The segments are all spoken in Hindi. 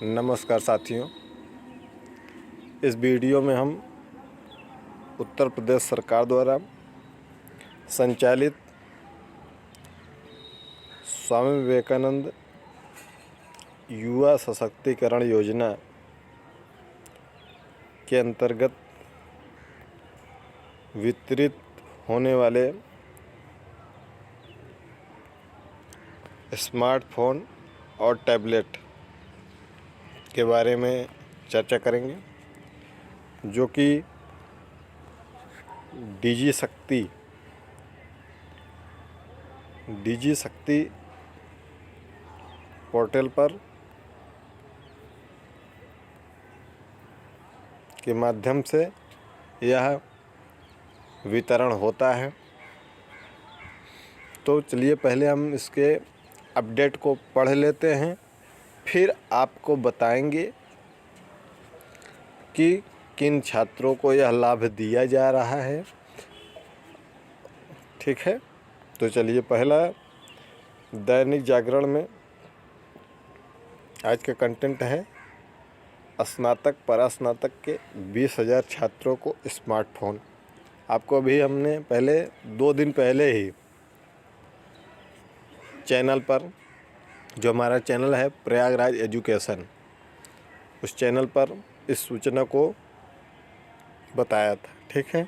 नमस्कार साथियों, इस वीडियो में हम उत्तर प्रदेश सरकार द्वारा संचालित स्वामी विवेकानंद युवा सशक्तिकरण योजना के अंतर्गत वितरित होने वाले स्मार्टफोन और टैबलेट के बारे में चर्चा करेंगे, जो कि डिजी शक्ति पोर्टल पर के माध्यम से यह वितरण होता है। तो चलिए पहले हम इसके अपडेट को पढ़ लेते हैं, फिर आपको बताएंगे कि किन छात्रों को यह लाभ दिया जा रहा है। ठीक है, तो चलिए पहला दैनिक जागरण में आज का कंटेंट है, स्नातक परास्नातक के 20,000 छात्रों को स्मार्टफोन। आपको अभी हमने पहले 2 दिन पहले ही चैनल पर, जो हमारा चैनल है प्रयागराज एजुकेशन, उस चैनल पर इस सूचना को बताया था। ठीक है,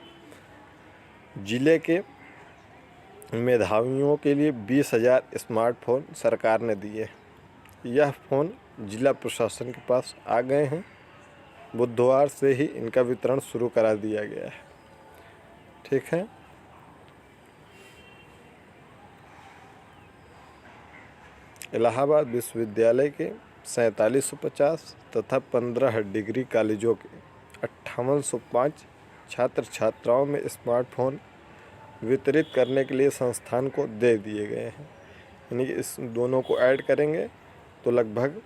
जिले के मेधावियों के लिए 20,000 स्मार्टफोन सरकार ने दिए। यह फ़ोन जिला प्रशासन के पास आ गए हैं। बुधवार से ही इनका वितरण शुरू करा दिया गया है। ठीक है, इलाहाबाद विश्वविद्यालय के 4750 तथा 15 डिग्री कॉलेजों के 5805 छात्र छात्राओं में स्मार्टफोन वितरित करने के लिए संस्थान को दे दिए गए हैं। यानी कि इस दोनों को ऐड करेंगे तो लगभग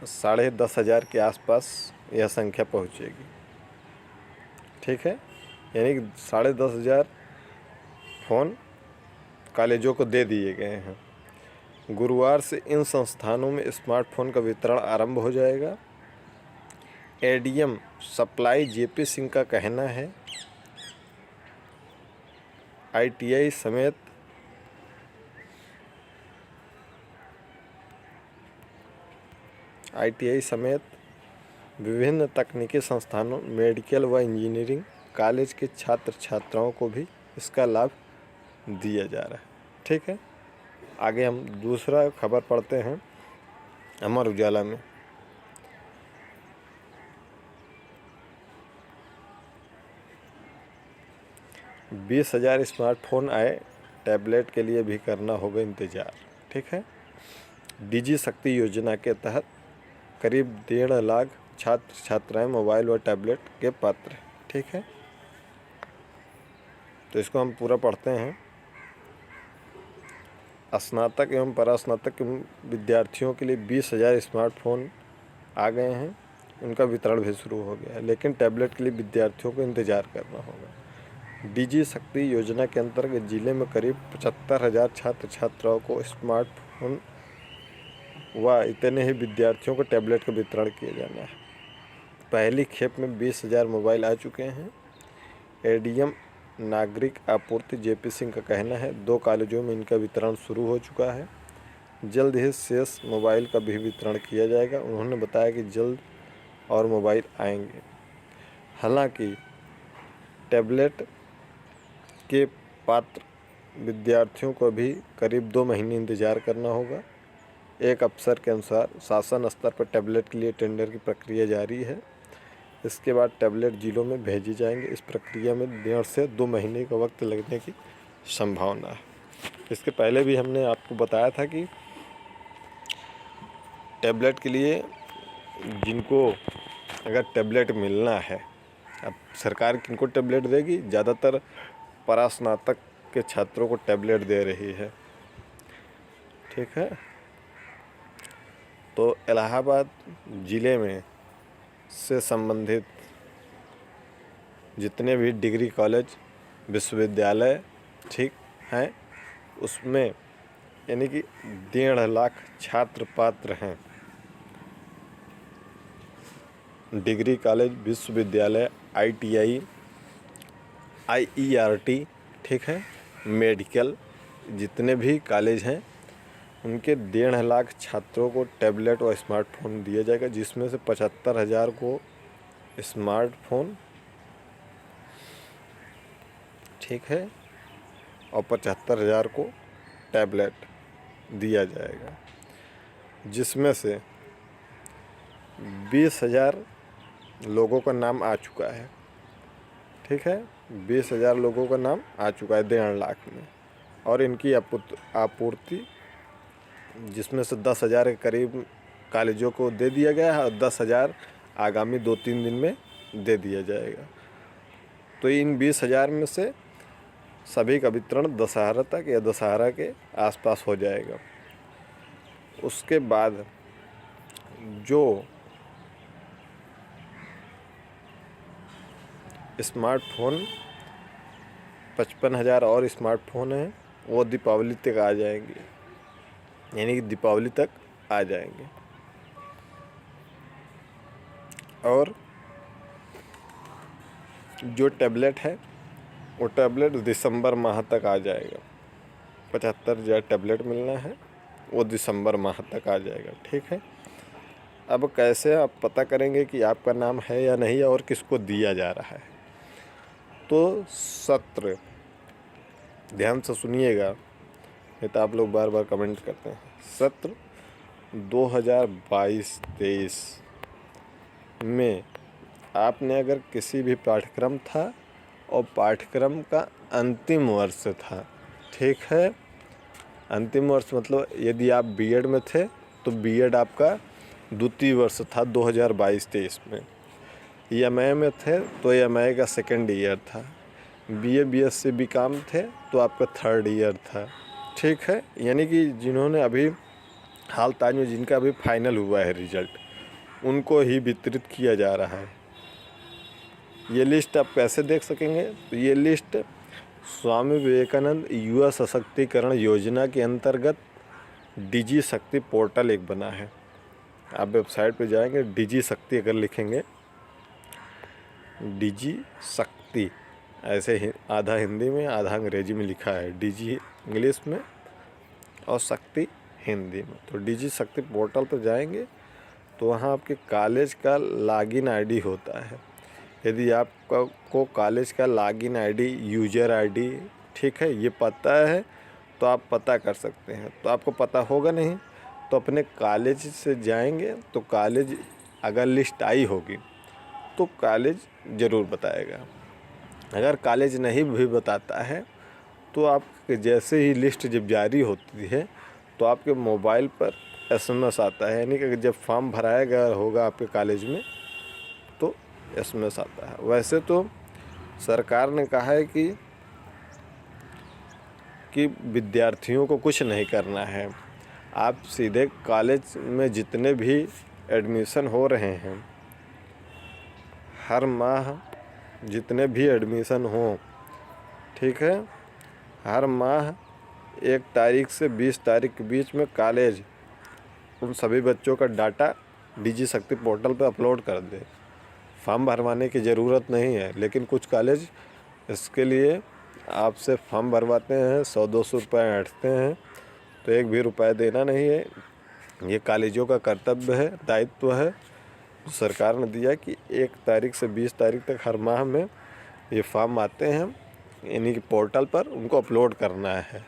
10,500 के आसपास यह संख्या पहुंचेगी। ठीक है, यानी कि 10,500 फ़ोन कॉलेजों को दे दिए गए हैं। गुरुवार से इन संस्थानों में स्मार्टफोन का वितरण आरंभ हो जाएगा। एडीएम सप्लाई जेपी सिंह का कहना है, आईटीआई समेत विभिन्न तकनीकी संस्थानों, मेडिकल व इंजीनियरिंग कॉलेज के छात्र छात्राओं को भी इसका लाभ दिया जा रहा है। ठीक है, आगे हम दूसरा खबर पढ़ते हैं अमर उजाला में। – 20,000 स्मार्टफोन आए, टैबलेट के लिए भी करना होगा इंतज़ार। ठीक है, डिजी शक्ति योजना के तहत करीब 1.5 लाख छात्र छात्राएं मोबाइल व टैबलेट के पात्र। ठीक है, तो इसको हम पूरा पढ़ते हैं। स्नातक एवं परास्नातक विद्यार्थियों के लिए 20,000 स्मार्टफोन आ गए हैं, उनका वितरण भी शुरू हो गया है, लेकिन टैबलेट के लिए विद्यार्थियों को इंतज़ार करना होगा। डिजी शक्ति योजना के अंतर्गत जिले में करीब 75,000 छात्र छात्राओं को स्मार्टफोन व इतने ही विद्यार्थियों को टैबलेट का वितरण किया जाना है। पहली खेप में 20,000 मोबाइल आ चुके हैं। एडीएम नागरिक आपूर्ति जेपी सिंह का कहना है, 2 कॉलेजों में इनका वितरण शुरू हो चुका है। जल्द ही शेष मोबाइल का भी वितरण किया जाएगा। उन्होंने बताया कि जल्द और मोबाइल आएंगे। हालांकि टैबलेट के पात्र विद्यार्थियों को भी करीब 2 महीने इंतज़ार करना होगा। एक अफसर के अनुसार शासन स्तर पर टैबलेट के लिए टेंडर की प्रक्रिया जारी है। इसके बाद टैबलेट जिलों में भेजे जाएंगे। इस प्रक्रिया में 1.5 से 2 महीने का वक्त लगने की संभावना है। इसके पहले भी हमने आपको बताया था कि टैबलेट के लिए जिनको अगर टैबलेट मिलना है, अब सरकार किनको टैबलेट देगी, ज़्यादातर परास्नातक के छात्रों को टैबलेट दे रही है। ठीक है, तो इलाहाबाद ज़िले में से संबंधित जितने भी डिग्री कॉलेज विश्वविद्यालय ठीक हैं, उसमें यानी कि 1.5 लाख छात्र पात्र हैं। डिग्री कॉलेज, विश्वविद्यालय, ITI, IERT, ठीक है, मेडिकल, जितने भी कॉलेज हैं उनके 1.5 लाख छात्रों को टैबलेट और स्मार्टफोन दिया जाएगा, जिसमें से 75,000 को स्मार्टफोन, ठीक है, और 75,000 को टैबलेट दिया जाएगा, जिसमें से 20,000 लोगों का नाम आ चुका है, ठीक है, 20,000 लोगों का नाम आ चुका है 1.5 लाख में, और इनकी आपूर्ति जिसमें से 10,000 के करीब कॉलेजों को दे दिया गया है और 10,000 आगामी 2-3 दिन में दे दिया जाएगा। तो इन 20,000 में से सभी का वितरण दशहरा तक या दशहरा के आसपास हो जाएगा। उसके बाद जो स्मार्टफोन 55,000 और स्मार्टफोन हैं वो दीपावली तक आ जाएंगे, यानी कि दीपावली तक आ जाएंगे। और जो टैबलेट है वो टैबलेट दिसंबर माह तक आ जाएगा। 75,000 टैबलेट मिलना है, वो दिसंबर माह तक आ जाएगा, ठीक है। अब कैसे आप पता करेंगे कि आपका नाम है या नहीं और किसको दिया जा रहा है? तो सत्र, ध्यान से सुनिएगा, नहीं तो आप लोग बार बार कमेंट करते हैं। सत्र 2022-23 में आपने अगर किसी भी पाठ्यक्रम था और पाठ्यक्रम का अंतिम वर्ष था, ठीक है, अंतिम वर्ष मतलब यदि आप बीएड में थे तो बीएड आपका द्वितीय वर्ष था 2022-23 में। एमए में थे तो एमए का सेकेंड ईयर था। बीए बीएससी बीकॉम थे तो आपका थर्ड ईयर था, ठीक है। यानी कि जिन्होंने अभी हाल ताज में जिनका अभी फाइनल हुआ है रिजल्ट, उनको ही वितरित किया जा रहा है। ये लिस्ट आप कैसे देख सकेंगे? तो ये लिस्ट स्वामी विवेकानंद युवा सशक्तिकरण योजना के अंतर्गत डिजी शक्ति पोर्टल एक बना है। आप वेबसाइट पे जाएंगे, डिजी शक्ति अगर लिखेंगे, डिजी शक्ति ऐसे ही आधा हिंदी में आधा अंग्रेजी में लिखा है, डिजी इंग्लिश में और शक्ति हिंदी में। तो डिजी शक्ति पोर्टल पर जाएंगे तो वहाँ आपके कॉलेज का लॉगिन आईडी होता है। यदि आपको कॉलेज का लॉगिन आईडी, यूजर आईडी, ठीक है, ये पता है तो आप पता कर सकते हैं। तो आपको पता होगा नहीं तो अपने कॉलेज से जाएंगे तो कॉलेज अगर लिस्ट आई होगी तो कॉलेज ज़रूर बताएगा। अगर कॉलेज नहीं भी बताता है तो आप जैसे ही लिस्ट जब जारी होती है तो आपके मोबाइल पर SMS आता है, यानी कि जब फॉर्म भराया गया होगा आपके कॉलेज में तो SMS आता है। वैसे तो सरकार ने कहा है कि विद्यार्थियों को कुछ नहीं करना है, आप सीधे कॉलेज में जितने भी एडमिशन हो रहे हैं, हर माह जितने भी एडमिशन हों, ठीक है, हर माह 1 तारीख से 20 तारीख के बीच में कॉलेज उन सभी बच्चों का डाटा डिजी शक्ति पोर्टल पर अपलोड कर दे। फॉर्म भरवाने की ज़रूरत नहीं है, लेकिन कुछ कॉलेज इसके लिए आपसे फॉर्म भरवाते हैं, 100-200 रुपये ऐंठते हैं, तो 1 भी रुपया देना नहीं है। ये कॉलेजों का कर्तव्य है, दायित्व है जो सरकार ने दिया कि 1 तारीख से 20 तारीख तक हर माह में ये फॉर्म आते हैं, यानी कि पोर्टल पर उनको अपलोड करना है,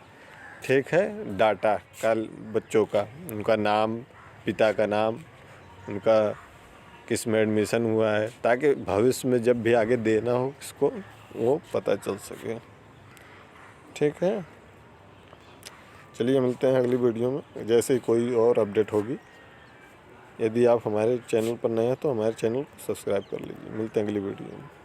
ठीक है, डाटा का बच्चों का, उनका नाम, पिता का नाम, उनका किस में एडमिशन हुआ है, ताकि भविष्य में जब भी आगे देना हो इसको वो पता चल सके, ठीक है। चलिए मिलते हैं अगली वीडियो में, जैसे ही कोई और अपडेट होगी। यदि आप हमारे चैनल पर नए हैं तो हमारे चैनल को सब्सक्राइब कर लीजिए। मिलते हैं अगली वीडियो में।